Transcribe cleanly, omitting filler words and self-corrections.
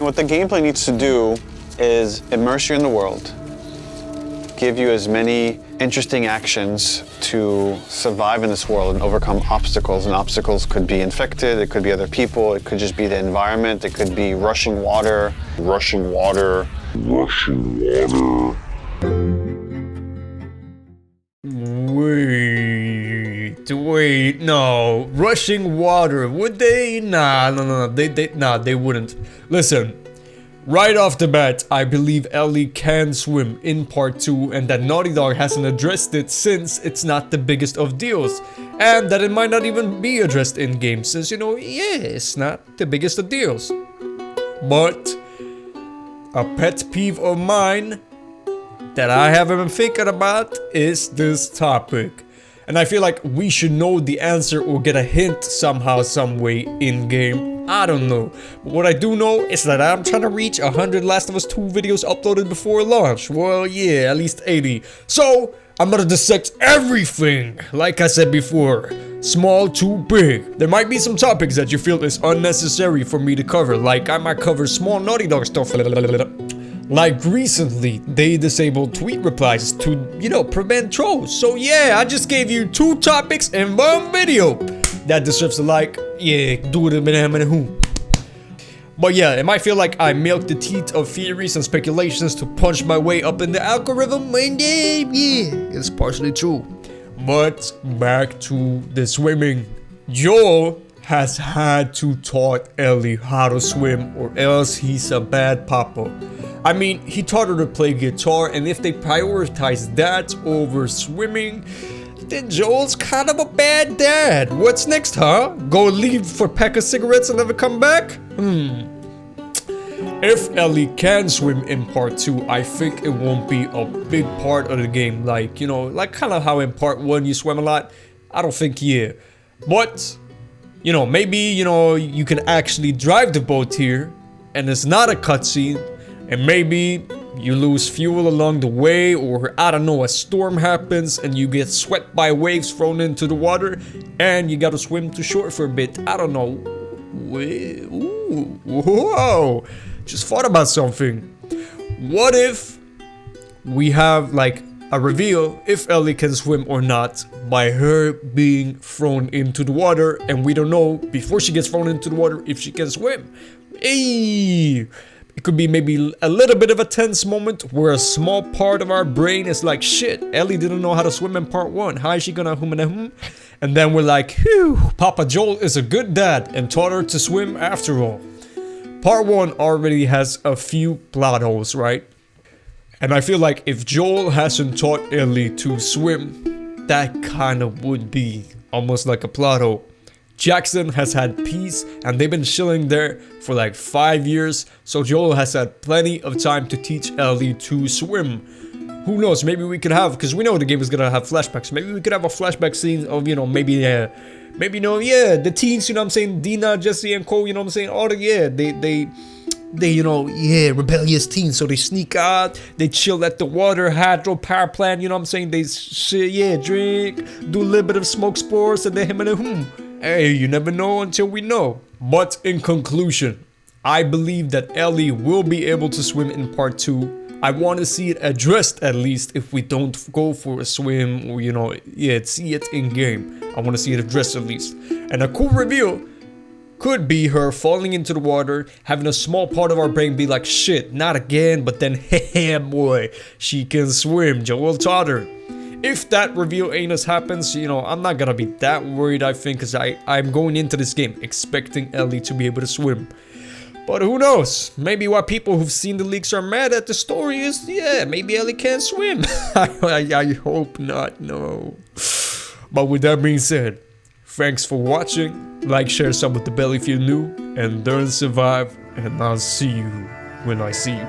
What the gameplay needs to do is immerse you in the world, give you as many interesting actions to survive in this world and overcome obstacles. And obstacles could be infected, it could be other people, it could just be the environment, it could be rushing water. Wait, no. Rushing water, would they? Nah, they wouldn't. Listen. Right off the bat, I believe Ellie can swim in part 2 and that Naughty Dog hasn't addressed it since it's not the biggest of deals. And that it might not even be addressed in game since, it's not the biggest of deals. But a pet peeve of mine that I haven't been thinking about is this topic. And I feel like we should know the answer or get a hint somehow, some way in game. I don't know. But what I do know is that I'm trying to reach 100 Last of Us 2 videos uploaded before launch. Well, yeah, at least 80. So, I'm gonna dissect everything. Like I said before, small to big. There might be some topics that you feel is unnecessary for me to cover. Like, I might cover small Naughty Dog stuff. Like recently, they disabled tweet replies to, prevent trolls. So yeah, I just gave you 2 topics in 1 video. That deserves a like. Yeah, do it. But yeah, it might feel like I milked the teeth of theories and speculations to punch my way up in the algorithm. And yeah, it's partially true. But back to the swimming. Joel has had to taught Ellie how to swim or else he's a bad papa. I mean, he taught her to play guitar, and if they prioritize that over swimming, then Joel's kind of a bad dad. What's next, huh? Go leave for a pack of cigarettes and never come back? If Ellie can swim in part 2, I think it won't be a big part of the game. Like, like kind of how in part 1 you swim a lot. I don't think, yeah. But, maybe, you can actually drive the boat here, and it's not a cutscene. And maybe you lose fuel along the way, or I don't know, a storm happens and you get swept by waves thrown into the water and you gotta swim to shore for a bit. I don't know. Ooh, whoa, just thought about something. What if we have like a reveal if Ellie can swim or not by her being thrown into the water, and we don't know before she gets thrown into the water if she can swim. Hey! It could be maybe a little bit of a tense moment where a small part of our brain is like, shit, Ellie didn't know how to swim in part 1. How is she gonna And then we're like, phew, Papa Joel is a good dad and taught her to swim after all. Part 1 already has a few plot holes, right? And I feel like if Joel hasn't taught Ellie to swim, that kind of would be almost like a plot hole. Jackson has had peace and they've been chilling there for like 5 years, so Joel has had plenty of time to teach Ellie to swim. Who knows, maybe we could have, because we know the game is gonna have flashbacks, maybe we could have a flashback scene of, maybe the teens, Dina, Jesse and Cole, all the, they rebellious teens, so they sneak out, they chill at the water hydro power plant, they drink, do a little bit of smoke sports, and then Hey, you never know until we know. But in conclusion, I believe that Ellie will be able to swim in part 2. I want to see it addressed at least if we don't go for a swim or, see it in game. I want to see it addressed at least. And a cool reveal could be her falling into the water, having a small part of our brain be like, shit, not again, but then, hey boy, she can swim, Joel taught her. If that reveal anus happens, I'm not gonna be that worried, I think, because I'm going into this game expecting Ellie to be able to swim. But who knows? Maybe why people who've seen the leaks are mad at the story is, maybe Ellie can't swim. I hope not, no. But with that being said, thanks for watching. Like, share, sub with the bell if you're new, and learn, survive, and I'll see you when I see you.